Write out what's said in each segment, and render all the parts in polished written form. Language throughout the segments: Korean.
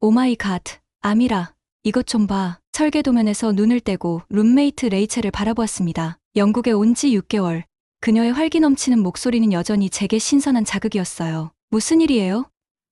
오마이 갓, 아미라, 이것 좀 봐. 설계 도면에서 눈을 떼고 룸메이트 레이첼을 바라보았습니다. 영국에 온 지 6개월. 그녀의 활기 넘치는 목소리는 여전히 제게 신선한 자극이었어요. 무슨 일이에요?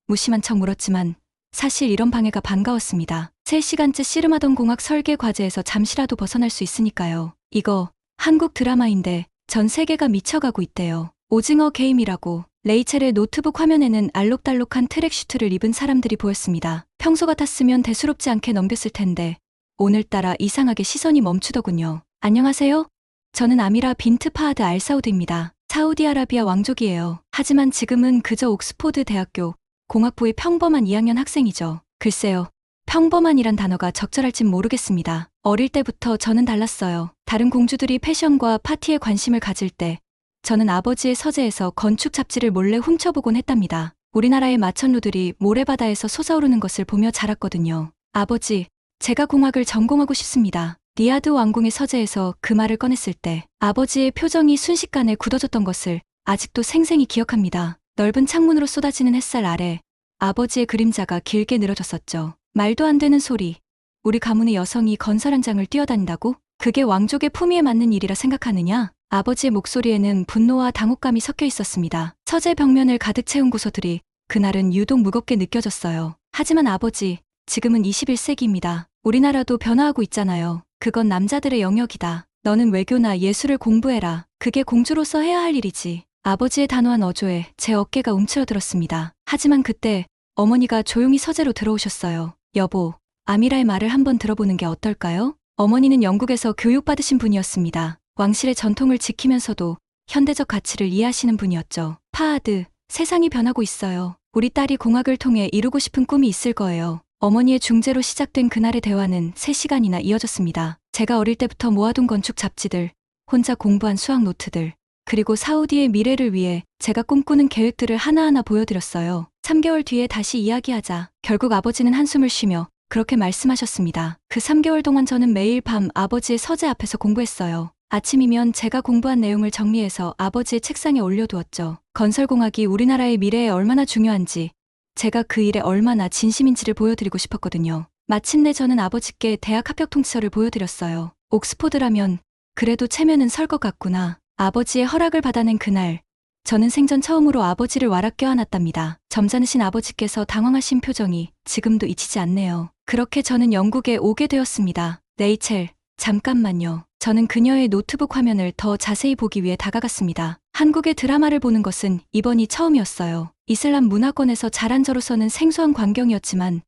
무심한 척 물었지만 사실 이런 방해가 반가웠습니다. 3시간째 씨름하던 공학 설계 과제에서 잠시라도 벗어날 수 있으니까요. 이거 한국 드라마인데 전 세계가 미쳐가고 있대요. 오징어 게임이라고. 레이첼의 노트북 화면에는 알록달록한 트랙슈트를 입은 사람들이 보였습니다. 평소 같았으면 대수롭지 않게 넘겼을 텐데 오늘따라 이상하게 시선이 멈추더군요. 안녕하세요. 저는 아미라 빈트 파하드 알사우드입니다. 사우디아라비아 왕족이에요. 하지만 지금은 그저 옥스포드 대학교 공학부의 평범한 2학년 학생이죠. 글쎄요. 평범한이란 단어가 적절할진 모르겠습니다. 어릴 때부터 저는 달랐어요. 다른 공주들이 패션과 파티에 관심을 가질 때 저는 아버지의 서재에서 건축 잡지를 몰래 훔쳐보곤 했답니다. 우리나라의 마천루들이 모래바다에서 솟아오르는 것을 보며 자랐거든요. 아버지, 제가 공학을 전공하고 싶습니다. 리아드 왕궁의 서재에서 그 말을 꺼냈을 때 아버지의 표정이 순식간에 굳어졌던 것을 아직도 생생히 기억합니다. 넓은 창문으로 쏟아지는 햇살 아래 아버지의 그림자가 길게 늘어졌었죠. 말도 안 되는 소리. 우리 가문의 여성이 건설 현장을 뛰어다닌다고? 그게 왕족의 품위에 맞는 일이라 생각하느냐? 아버지의 목소리에는 분노와 당혹감이 섞여 있었습니다. 서재 벽면을 가득 채운 고서들이 그날은 유독 무겁게 느껴졌어요. 하지만 아버지, 지금은 21세기입니다. 우리나라도 변화하고 있잖아요. 그건 남자들의 영역이다. 너는 외교나 예술을 공부해라. 그게 공주로서 해야 할 일이지. 아버지의 단호한 어조에 제 어깨가 움츠러들었습니다. 하지만 그때 어머니가 조용히 서재로 들어오셨어요. 여보, 아미라의 말을 한번 들어보는 게 어떨까요? 어머니는 영국에서 교육받으신 분이었습니다. 왕실의 전통을 지키면서도 현대적 가치를 이해하시는 분이었죠. 파하드, 세상이 변하고 있어요. 우리 딸이 공학을 통해 이루고 싶은 꿈이 있을 거예요. 어머니의 중재로 시작된 그날의 대화는 3시간이나 이어졌습니다. 제가 어릴 때부터 모아둔 건축 잡지들, 혼자 공부한 수학 노트들, 그리고 사우디의 미래를 위해 제가 꿈꾸는 계획들을 하나하나 보여드렸어요. 3개월 뒤에 다시 이야기하자. 결국 아버지는 한숨을 쉬며 그렇게 말씀하셨습니다. 그 3개월 동안 저는 매일 밤 아버지의 서재 앞에서 공부했어요. 아침이면 제가 공부한 내용을 정리해서 아버지의 책상에 올려두었죠. 건설공학이 우리나라의 미래에 얼마나 중요한지, 제가 그 일에 얼마나 진심인지를 보여드리고 싶었거든요. 마침내 저는 아버지께 대학 합격 통지서를 보여드렸어요. 옥스포드라면 그래도 체면은 설 것 같구나. 아버지의 허락을 받아낸 그날, 저는 생전 처음으로 아버지를 와락 껴안았답니다. 점잖으신 아버지께서 당황하신 표정이 지금도 잊히지 않네요. 그렇게 저는 영국에 오게 되었습니다. 레이첼, 잠깐만요. 저는 그녀의 노트북 화면을 더 자세히 보기 위해 다가갔습니다. 한국의 드라마를 보는 것은 이번이 처음이었어요. 이슬람 문화권에서 자란 저로서는 생소한 광경이었지만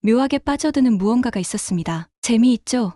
묘하게 빠져드는 무언가가 있었습니다. 재미있죠?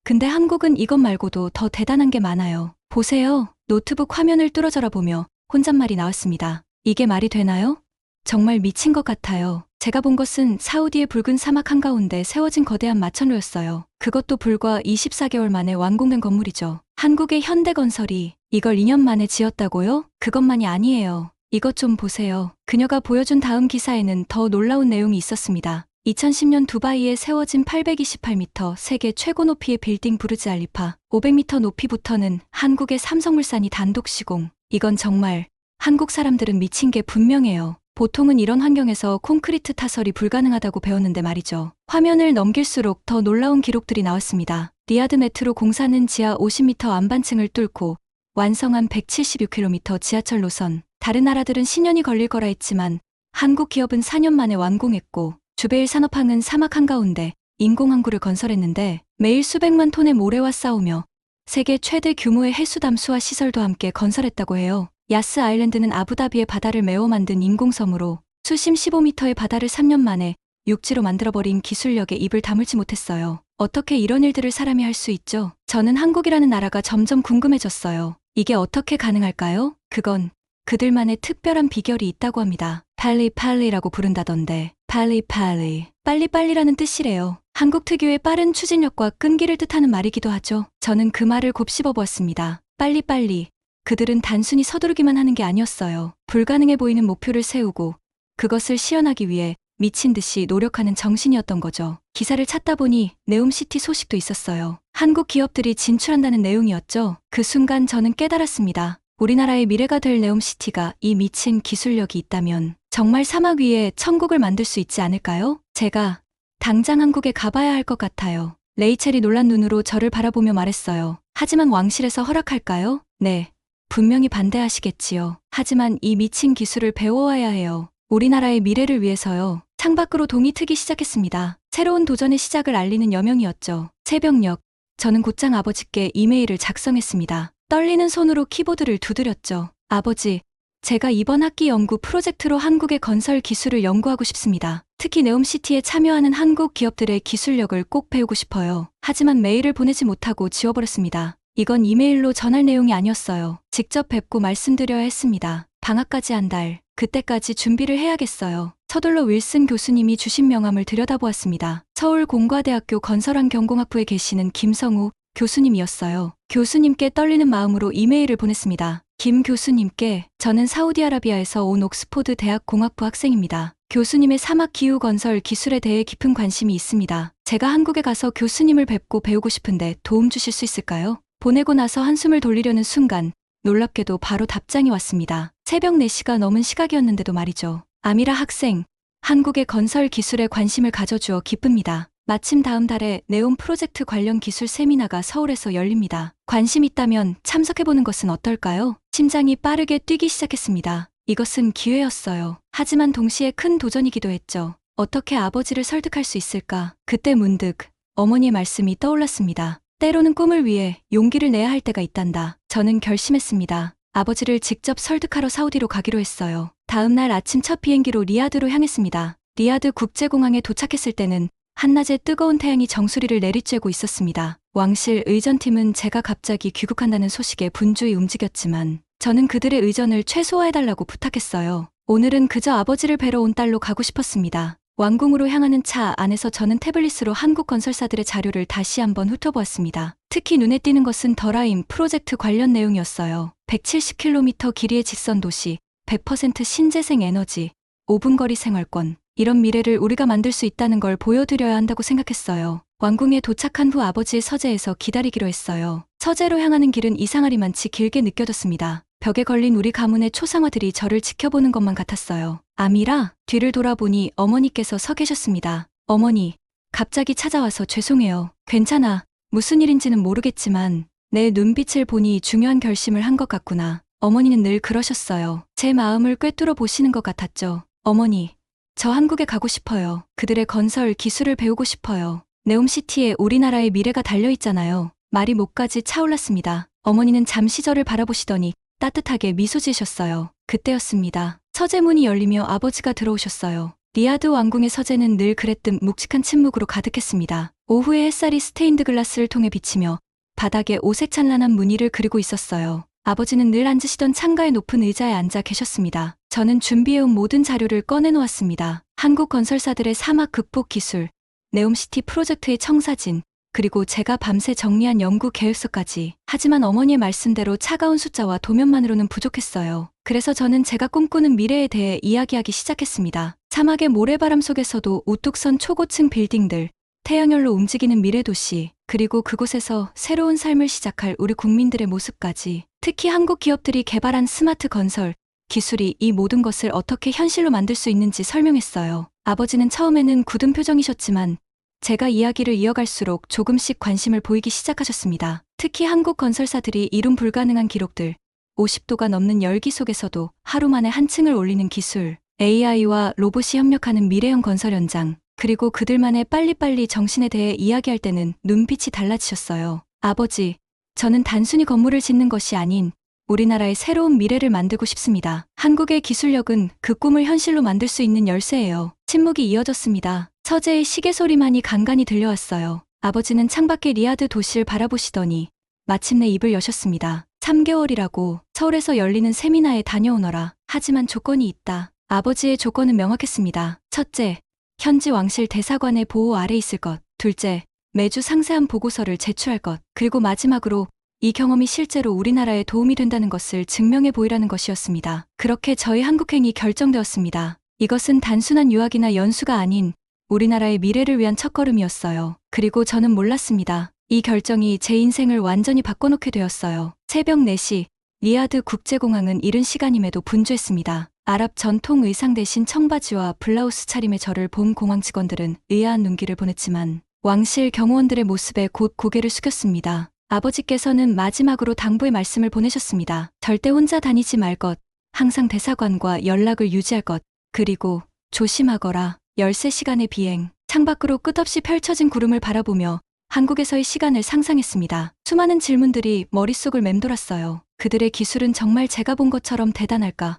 근데 한국은 이것 말고도 더 대단한 게 많아요. 보세요. 노트북 화면을 뚫어져라 보며 혼잣말이 나왔습니다. 이게 말이 되나요? 정말 미친 것 같아요. 제가 본 것은 사우디의 붉은 사막 한가운데 세워진 거대한 마천루였어요. 그것도 불과 24개월 만에 완공된 건물이죠. 한국의 현대 건설이 이걸 2년 만에 지었다고요? 그것만이 아니에요. 이것 좀 보세요. 그녀가 보여준 다음 기사에는 더 놀라운 내용이 있었습니다. 2010년 두바이에 세워진 828m 세계 최고 높이의 빌딩 부르즈 알리파 500m 높이부터는 한국의 삼성물산이 단독 시공. 이건 정말 한국 사람들은 미친 게 분명해요. 보통은 이런 환경에서 콘크리트 타설이 불가능하다고 배웠는데 말이죠. 화면을 넘길수록 더 놀라운 기록들이 나왔습니다. 리아드 메트로 공사는 지하 50m 안반층을 뚫고 완성한 176km 지하철 노선. 다른 나라들은 10년이 걸릴 거라 했지만 한국 기업은 4년 만에 완공했고 주베일 산업항은 사막 한가운데 인공항구를 건설했는데 매일 수백만 톤의 모래와 싸우며 세계 최대 규모의 해수 담수화 시설도 함께 건설했다고 해요. 야스 아일랜드는 아부다비의 바다를 메워 만든 인공섬으로 수심 15m의 바다를 3년 만에 육지로 만들어버린 기술력에 입을 다물지 못했어요. 어떻게 이런 일들을 사람이 할 수 있죠? 저는 한국이라는 나라가 점점 궁금해졌어요. 이게 어떻게 가능할까요? 그건 그들만의 특별한 비결이 있다고 합니다. 빨리빨리라고 부른다던데. 빨리빨리. 빨리빨리라는 뜻이래요. 한국 특유의 빠른 추진력과 끈기를 뜻하는 말이기도 하죠. 저는 그 말을 곱씹어 보았습니다. 빨리빨리. 그들은 단순히 서두르기만 하는 게 아니었어요. 불가능해 보이는 목표를 세우고 그것을 시현하기 위해 미친 듯이 노력하는 정신이었던 거죠. 기사를 찾다 보니 네옴시티 소식도 있었어요. 한국 기업들이 진출한다는 내용이었죠. 그 순간 저는 깨달았습니다. 우리나라의 미래가 될 네옴시티가 이 미친 기술력이 있다면 정말 사막 위에 천국을 만들 수 있지 않을까요? 제가 당장 한국에 가봐야 할 것 같아요. 레이첼이 놀란 눈으로 저를 바라보며 말했어요. 하지만 왕실에서 허락할까요? 네. 분명히 반대하시겠지요. 하지만 이 미친 기술을 배워와야 해요. 우리나라의 미래를 위해서요. 창밖으로 동이 트기 시작했습니다. 새로운 도전의 시작을 알리는 여명이었죠. 새벽녘, 저는 곧장 아버지께 이메일을 작성했습니다. 떨리는 손으로 키보드를 두드렸죠. 아버지, 제가 이번 학기 연구 프로젝트로 한국의 건설 기술을 연구하고 싶습니다. 특히 네옴시티에 참여하는 한국 기업들의 기술력을 꼭 배우고 싶어요. 하지만 메일을 보내지 못하고 지워버렸습니다. 이건 이메일로 전할 내용이 아니었어요. 직접 뵙고 말씀드려야 했습니다. 방학까지 한 달, 그때까지 준비를 해야겠어요. 서둘러 윌슨 교수님이 주신 명함을 들여다보았습니다. 서울공과대학교 건설환경공학부에 계시는 김성우 교수님이었어요. 교수님께 떨리는 마음으로 이메일을 보냈습니다. 김 교수님께, 저는 사우디아라비아에서 온 옥스포드 대학 공학부 학생입니다. 교수님의 사막 기후 건설 기술에 대해 깊은 관심이 있습니다. 제가 한국에 가서 교수님을 뵙고 배우고 싶은데 도움 주실 수 있을까요? 보내고 나서 한숨을 돌리려는 순간 놀랍게도 바로 답장이 왔습니다. 새벽 4시가 넘은 시각이었는데도 말이죠. 아미라 학생, 한국의 건설 기술에 관심을 가져주어 기쁩니다. 마침 다음 달에 네온 프로젝트 관련 기술 세미나가 서울에서 열립니다. 관심 있다면 참석해보는 것은 어떨까요? 심장이 빠르게 뛰기 시작했습니다. 이것은 기회였어요. 하지만 동시에 큰 도전이기도 했죠. 어떻게 아버지를 설득할 수 있을까? 그때 문득 어머니의 말씀이 떠올랐습니다. 때로는 꿈을 위해 용기를 내야 할 때가 있단다. 저는 결심했습니다. 아버지를 직접 설득하러 사우디로 가기로 했어요. 다음 날 아침 첫 비행기로 리야드로 향했습니다. 리야드 국제공항에 도착했을 때는 한낮에 뜨거운 태양이 정수리를 내리쬐고 있었습니다. 왕실 의전팀은 제가 갑자기 귀국한다는 소식에 분주히 움직였지만 저는 그들의 의전을 최소화해달라고 부탁했어요. 오늘은 그저 아버지를 뵈러 온 딸로 가고 싶었습니다. 왕궁으로 향하는 차 안에서 저는 태블릿으로 한국 건설사들의 자료를 다시 한번 훑어보았습니다. 특히 눈에 띄는 것은 더라임 프로젝트 관련 내용이었어요. 170km 길이의 직선 도시, 100% 신재생 에너지, 5분 거리 생활권. 이런 미래를 우리가 만들 수 있다는 걸 보여드려야 한다고 생각했어요. 왕궁에 도착한 후 아버지의 서재에서 기다리기로 했어요. 서재로 향하는 길은 이상하리만치 길게 느껴졌습니다. 벽에 걸린 우리 가문의 초상화들이 저를 지켜보는 것만 같았어요. 아미라, 뒤를 돌아보니 어머니께서 서 계셨습니다. 어머니, 갑자기 찾아와서 죄송해요. 괜찮아. 무슨 일인지는 모르겠지만 내 눈빛을 보니 중요한 결심을 한 것 같구나. 어머니는 늘 그러셨어요. 제 마음을 꿰뚫어 보시는 것 같았죠. 어머니, 저 한국에 가고 싶어요. 그들의 건설 기술을 배우고 싶어요. 네옴시티에 우리나라의 미래가 달려있잖아요. 말이 목까지 차올랐습니다. 어머니는 잠시 저를 바라보시더니 따뜻하게 미소 지으셨어요. 그때였습니다. 서재 문이 열리며 아버지가 들어오셨어요. 리야드 왕궁의 서재는 늘 그랬듯 묵직한 침묵으로 가득했습니다. 오후의 햇살이 스테인드 글라스를 통해 비치며 바닥에 오색 찬란한 무늬를 그리고 있었어요. 아버지는 늘 앉으시던 창가의 높은 의자에 앉아 계셨습니다. 저는 준비해온 모든 자료를 꺼내놓았습니다. 한국 건설사들의 사막 극복 기술, 네옴시티 프로젝트의 청사진, 그리고 제가 밤새 정리한 연구 계획서까지. 하지만 어머니의 말씀대로 차가운 숫자와 도면만으로는 부족했어요. 그래서 저는 제가 꿈꾸는 미래에 대해 이야기하기 시작했습니다. 사막의 모래바람 속에서도 우뚝 선 초고층 빌딩들, 태양열로 움직이는 미래도시, 그리고 그곳에서 새로운 삶을 시작할 우리 국민들의 모습까지. 특히 한국 기업들이 개발한 스마트 건설 기술이 이 모든 것을 어떻게 현실로 만들 수 있는지 설명했어요. 아버지는 처음에는 굳은 표정이셨지만 제가 이야기를 이어갈수록 조금씩 관심을 보이기 시작하셨습니다. 특히 한국 건설사들이 이룬 불가능한 기록들, 50도가 넘는 열기 속에서도 하루 만에 한 층을 올리는 기술, AI와 로봇이 협력하는 미래형 건설 현장, 그리고 그들만의 빨리빨리 정신에 대해 이야기할 때는 눈빛이 달라지셨어요. 아버지, 저는 단순히 건물을 짓는 것이 아닌 우리나라의 새로운 미래를 만들고 싶습니다. 한국의 기술력은 그 꿈을 현실로 만들 수 있는 열쇠예요. 침묵이 이어졌습니다. 서재의 시계 소리만이 간간히 들려왔어요. 아버지는 창밖의 리야드 도시를 바라보시더니 마침내 입을 여셨습니다. 3개월이라고 서울에서 열리는 세미나에 다녀오너라. 하지만 조건이 있다. 아버지의 조건은 명확했습니다. 첫째, 현지 왕실 대사관의 보호 아래 있을 것. 둘째, 매주 상세한 보고서를 제출할 것. 그리고 마지막으로 이 경험이 실제로 우리나라에 도움이 된다는 것을 증명해 보이라는 것이었습니다. 그렇게 저의 한국행이 결정되었습니다. 이것은 단순한 유학이나 연수가 아닌 우리나라의 미래를 위한 첫걸음이었어요. 그리고 저는 몰랐습니다. 이 결정이 제 인생을 완전히 바꿔놓게 되었어요. 새벽 4시, 리야드 국제공항은 이른 시간임에도 분주했습니다. 아랍 전통 의상 대신 청바지와 블라우스 차림의 저를 본 공항 직원들은 의아한 눈길을 보냈지만 왕실 경호원들의 모습에 곧 고개를 숙였습니다. 아버지께서는 마지막으로 당부의 말씀을 보내셨습니다. 절대 혼자 다니지 말 것, 항상 대사관과 연락을 유지할 것, 그리고 조심하거라. 13시간의 비행, 창밖으로 끝없이 펼쳐진 구름을 바라보며 한국에서의 시간을 상상했습니다. 수많은 질문들이 머릿속을 맴돌았어요. 그들의 기술은 정말 제가 본 것처럼 대단할까?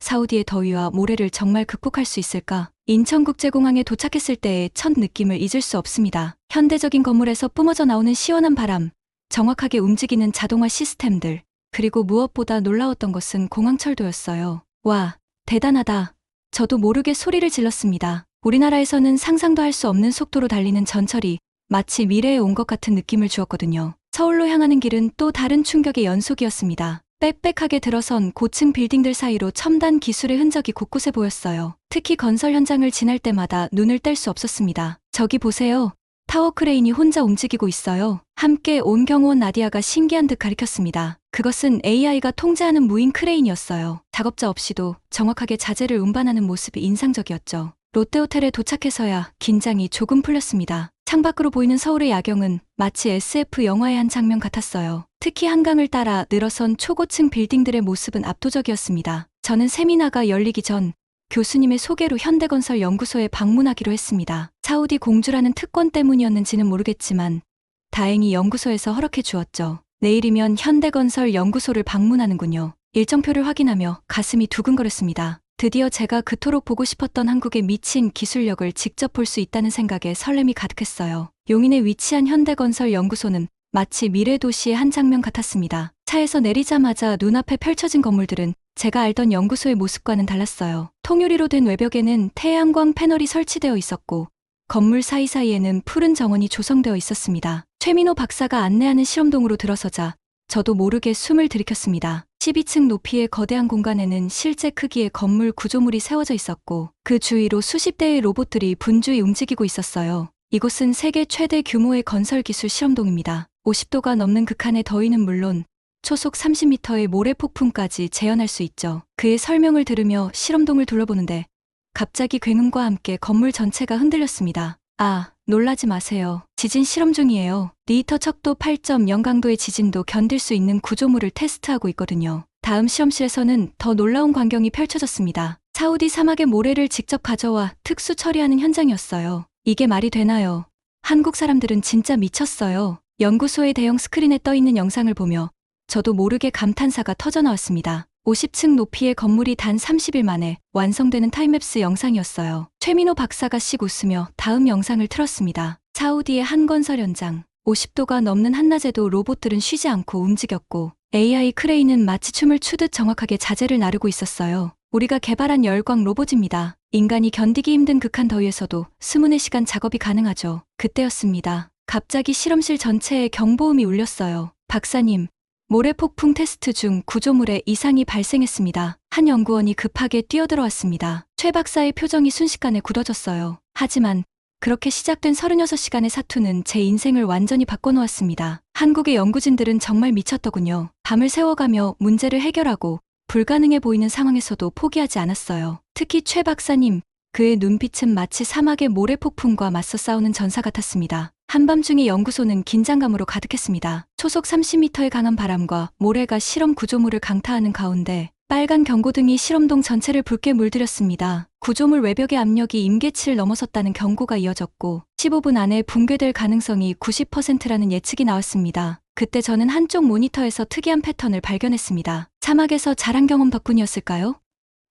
사우디의 더위와 모래를 정말 극복할 수 있을까? 인천국제공항에 도착했을 때의 첫 느낌을 잊을 수 없습니다. 현대적인 건물에서 뿜어져 나오는 시원한 바람, 정확하게 움직이는 자동화 시스템들, 그리고 무엇보다 놀라웠던 것은 공항철도였어요. 와, 대단하다. 저도 모르게 소리를 질렀습니다. 우리나라에서는 상상도 할 수 없는 속도로 달리는 전철이 마치 미래에 온 것 같은 느낌을 주었거든요. 서울로 향하는 길은 또 다른 충격의 연속이었습니다. 빽빽하게 들어선 고층 빌딩들 사이로 첨단 기술의 흔적이 곳곳에 보였어요. 특히 건설 현장을 지날 때마다 눈을 뗄 수 없었습니다. 저기 보세요. 타워 크레인이 혼자 움직이고 있어요. 함께 온 경호원 나디아가 신기한 듯 가리켰습니다. 그것은 AI가 통제하는 무인 크레인이었어요. 작업자 없이도 정확하게 자재를 운반하는 모습이 인상적이었죠. 롯데호텔에 도착해서야 긴장이 조금 풀렸습니다. 창밖으로 보이는 서울의 야경은 마치 SF 영화의 한 장면 같았어요. 특히 한강을 따라 늘어선 초고층 빌딩들의 모습은 압도적이었습니다. 저는 세미나가 열리기 전 교수님의 소개로 현대건설 연구소에 방문하기로 했습니다. 사우디 공주라는 특권 때문이었는지는 모르겠지만 다행히 연구소에서 허락해 주었죠. 내일이면 현대건설 연구소를 방문하는군요. 일정표를 확인하며 가슴이 두근거렸습니다. 드디어 제가 그토록 보고 싶었던 한국의 미친 기술력을 직접 볼 수 있다는 생각에 설렘이 가득했어요. 용인에 위치한 현대건설 연구소는 마치 미래 도시의 한 장면 같았습니다. 차에서 내리자마자 눈앞에 펼쳐진 건물들은 제가 알던 연구소의 모습과는 달랐어요. 통유리로 된 외벽에는 태양광 패널이 설치되어 있었고 건물 사이사이에는 푸른 정원이 조성되어 있었습니다. 최민호 박사가 안내하는 실험동으로 들어서자 저도 모르게 숨을 들이켰습니다. 12층 높이의 거대한 공간에는 실제 크기의 건물 구조물이 세워져 있었고 그 주위로 수십 대의 로봇들이 분주히 움직이고 있었어요. 이곳은 세계 최대 규모의 건설기술 실험동입니다. 50도가 넘는 극한의 더위는 물론 초속 30m의 모래 폭풍까지 재현할 수 있죠. 그의 설명을 들으며 실험동을 둘러보는데 갑자기 굉음과 함께 건물 전체가 흔들렸습니다. 아, 놀라지 마세요. 지진 실험 중이에요. 리히터 척도 8.0 강도의 지진도 견딜 수 있는 구조물을 테스트하고 있거든요. 다음 실험실에서는 더 놀라운 광경이 펼쳐졌습니다. 사우디 사막의 모래를 직접 가져와 특수 처리하는 현장이었어요. 이게 말이 되나요? 한국 사람들은 진짜 미쳤어요. 연구소의 대형 스크린에 떠있는 영상을 보며 저도 모르게 감탄사가 터져나왔습니다. 50층 높이의 건물이 단 30일 만에 완성되는 타임랩스 영상이었어요. 최민호 박사가 씩 웃으며 다음 영상을 틀었습니다. 사우디의 한 건설 현장. 50도가 넘는 한낮에도 로봇들은 쉬지 않고 움직였고 AI 크레인은 마치 춤을 추듯 정확하게 자재를 나르고 있었어요. 우리가 개발한 열광 로봇입니다. 인간이 견디기 힘든 극한 더위에서도 24시간 작업이 가능하죠. 그때였습니다. 갑자기 실험실 전체에 경보음이 울렸어요. 박사님, 모래폭풍 테스트 중 구조물에 이상이 발생했습니다. 한 연구원이 급하게 뛰어들어왔습니다. 최 박사의 표정이 순식간에 굳어졌어요. 하지만 그렇게 시작된 36시간의 사투는 제 인생을 완전히 바꿔놓았습니다. 한국의 연구진들은 정말 미쳤더군요. 밤을 새워가며 문제를 해결하고 불가능해 보이는 상황에서도 포기하지 않았어요. 특히 최 박사님, 그의 눈빛은 마치 사막의 모래폭풍과 맞서 싸우는 전사 같았습니다. 한밤중에 연구소는 긴장감으로 가득했습니다. 초속 30m의 강한 바람과 모래가 실험 구조물을 강타하는 가운데 빨간 경고등이 실험동 전체를 붉게 물들였습니다. 구조물 외벽의 압력이 임계치를 넘어섰다는 경고가 이어졌고 15분 안에 붕괴될 가능성이 90%라는 예측이 나왔습니다. 그때 저는 한쪽 모니터에서 특이한 패턴을 발견했습니다. 사막에서 자란 경험 덕분이었을까요?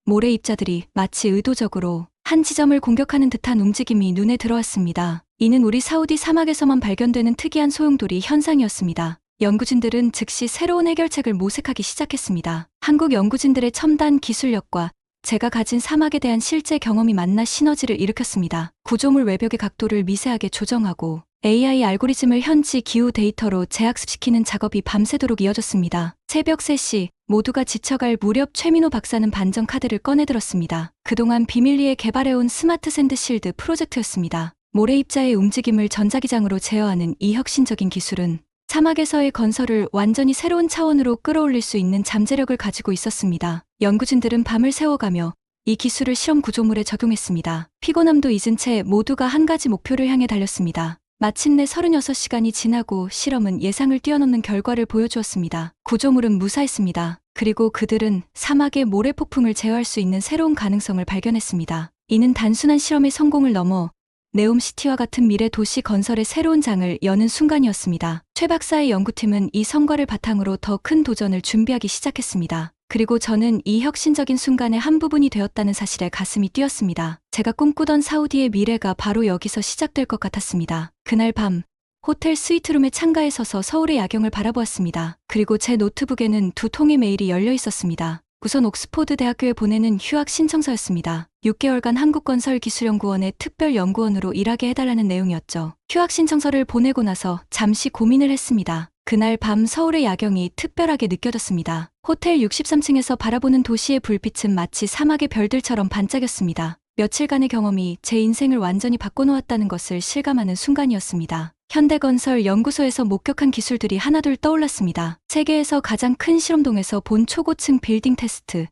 모래 입자들이 마치 의도적으로 한 지점을 공격하는 듯한 움직임이 눈에 들어왔습니다. 이는 우리 사우디 사막에서만 발견되는 특이한 소용돌이 현상이었습니다. 연구진들은 즉시 새로운 해결책을 모색하기 시작했습니다. 한국 연구진들의 첨단 기술력과 제가 가진 사막에 대한 실제 경험이 만나 시너지를 일으켰습니다. 구조물 외벽의 각도를 미세하게 조정하고 AI 알고리즘을 현지 기후 데이터로 재학습시키는 작업이 밤새도록 이어졌습니다. 새벽 3시 모두가 지쳐갈 무렵 최민호 박사는 반전 카드를 꺼내들었습니다. 그동안 비밀리에 개발해온 스마트 샌드 실드 프로젝트였습니다. 모래 입자의 움직임을 전자기장으로 제어하는 이 혁신적인 기술은 사막에서의 건설을 완전히 새로운 차원으로 끌어올릴 수 있는 잠재력을 가지고 있었습니다. 연구진들은 밤을 새워가며 이 기술을 실험 구조물에 적용했습니다. 피곤함도 잊은 채 모두가 한 가지 목표를 향해 달렸습니다. 마침내 36시간이 지나고 실험은 예상을 뛰어넘는 결과를 보여주었습니다. 구조물은 무사했습니다. 그리고 그들은 사막의 모래 폭풍을 제어할 수 있는 새로운 가능성을 발견했습니다. 이는 단순한 실험의 성공을 넘어 네옴시티와 같은 미래 도시 건설의 새로운 장을 여는 순간이었습니다. 최 박사의 연구팀은 이 성과를 바탕으로 더 큰 도전을 준비하기 시작했습니다. 그리고 저는 이 혁신적인 순간의 한 부분이 되었다는 사실에 가슴이 뛰었습니다. 제가 꿈꾸던 사우디의 미래가 바로 여기서 시작될 것 같았습니다. 그날 밤 호텔 스위트룸의 창가에 서서 서울의 야경을 바라보았습니다. 그리고 제 노트북에는 두 통의 메일이 열려 있었습니다. 우선 옥스포드 대학교에 보내는 휴학 신청서였습니다. 6개월간 한국건설기술연구원의 특별연구원으로 일하게 해달라는 내용이었죠. 휴학 신청서를 보내고 나서 잠시 고민을 했습니다. 그날 밤 서울의 야경이 특별하게 느껴졌습니다. 호텔 63층에서 바라보는 도시의 불빛은 마치 사막의 별들처럼 반짝였습니다. 며칠간의 경험이 제 인생을 완전히 바꿔놓았다는 것을 실감하는 순간이었습니다. 현대건설 연구소에서 목격한 기술들이 하나둘 떠올랐습니다. 세계에서 가장 큰 실험동에서 본 초고층 빌딩 테스트,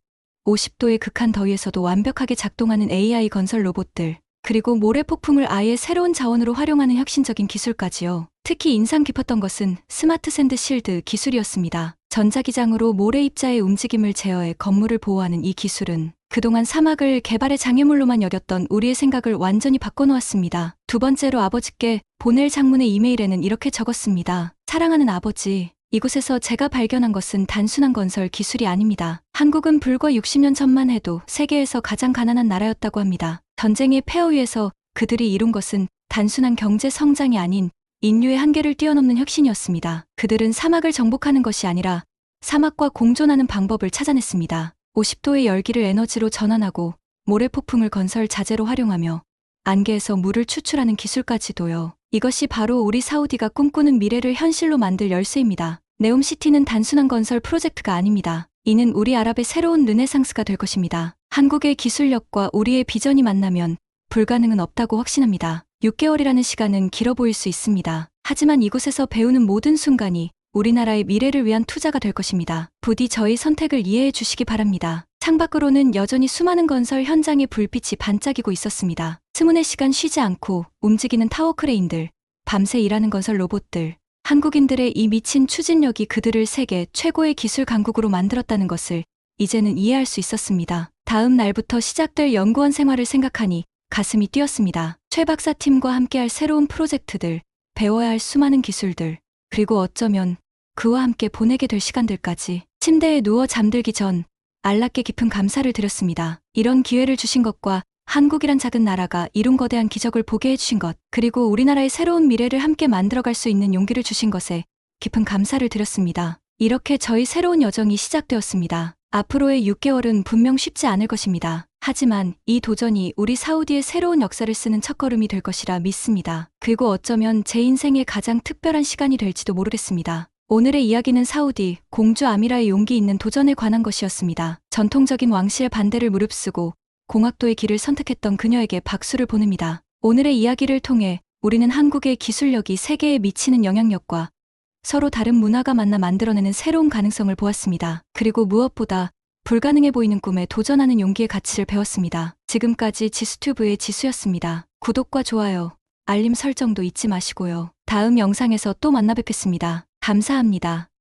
50도의 극한 더위에서도 완벽하게 작동하는 AI 건설 로봇들, 그리고 모래 폭풍을 아예 새로운 자원으로 활용하는 혁신적인 기술까지요. 특히 인상 깊었던 것은 스마트 샌드 실드 기술이었습니다. 전자기장으로 모래 입자의 움직임을 제어해 건물을 보호하는 이 기술은 그동안 사막을 개발의 장애물로만 여겼던 우리의 생각을 완전히 바꿔놓았습니다. 두 번째로 아버지께 보낼 장문의 이메일에는 이렇게 적었습니다. 사랑하는 아버지, 이곳에서 제가 발견한 것은 단순한 건설 기술이 아닙니다. 한국은 불과 60년 전만 해도 세계에서 가장 가난한 나라였다고 합니다. 전쟁의 폐허 위에서 그들이 이룬 것은 단순한 경제 성장이 아닌 인류의 한계를 뛰어넘는 혁신이었습니다. 그들은 사막을 정복하는 것이 아니라 사막과 공존하는 방법을 찾아냈습니다. 50도의 열기를 에너지로 전환하고 모래폭풍을 건설 자재로 활용하며 안개에서 물을 추출하는 기술까지도요. 이것이 바로 우리 사우디가 꿈꾸는 미래를 현실로 만들 열쇠입니다. 네옴시티는 단순한 건설 프로젝트가 아닙니다. 이는 우리 아랍의 새로운 르네상스가 될 것입니다. 한국의 기술력과 우리의 비전이 만나면 불가능은 없다고 확신합니다. 6개월이라는 시간은 길어 보일 수 있습니다. 하지만 이곳에서 배우는 모든 순간이 우리나라의 미래를 위한 투자가 될 것입니다. 부디 저희 선택을 이해해 주시기 바랍니다. 창밖으로는 여전히 수많은 건설 현장의 불빛이 반짝이고 있었습니다. 스문의 시간 쉬지 않고 움직이는 타워 크레인들, 밤새 일하는 건설 로봇들, 한국인들의 이 미친 추진력이 그들을 세계 최고의 기술 강국으로 만들었다는 것을 이제는 이해할 수 있었습니다. 다음 날부터 시작될 연구원 생활을 생각하니 가슴이 뛰었습니다. 최 박사 팀과 함께할 새로운 프로젝트들, 배워야 할 수많은 기술들, 그리고 어쩌면 그와 함께 보내게 될 시간들까지. 침대에 누워 잠들기 전 알랍게 깊은 감사를 드렸습니다. 이런 기회를 주신 것과 한국이란 작은 나라가 이룬 거대한 기적을 보게 해주신 것, 그리고 우리나라의 새로운 미래를 함께 만들어갈 수 있는 용기를 주신 것에 깊은 감사를 드렸습니다. 이렇게 저희 새로운 여정이 시작되었습니다. 앞으로의 6개월은 분명 쉽지 않을 것입니다. 하지만 이 도전이 우리 사우디의 새로운 역사를 쓰는 첫걸음이 될 것이라 믿습니다. 그리고 어쩌면 제 인생의 가장 특별한 시간이 될지도 모르겠습니다. 오늘의 이야기는 사우디, 공주 아미라의 용기 있는 도전에 관한 것이었습니다. 전통적인 왕실의 반대를 무릅쓰고 공학도의 길을 선택했던 그녀에게 박수를 보냅니다. 오늘의 이야기를 통해 우리는 한국의 기술력이 세계에 미치는 영향력과 서로 다른 문화가 만나 만들어내는 새로운 가능성을 보았습니다. 그리고 무엇보다 불가능해 보이는 꿈에 도전하는 용기의 가치를 배웠습니다. 지금까지 지수튜브의 지수였습니다. 구독과 좋아요, 알림 설정도 잊지 마시고요. 다음 영상에서 또 만나 뵙겠습니다. 감사합니다.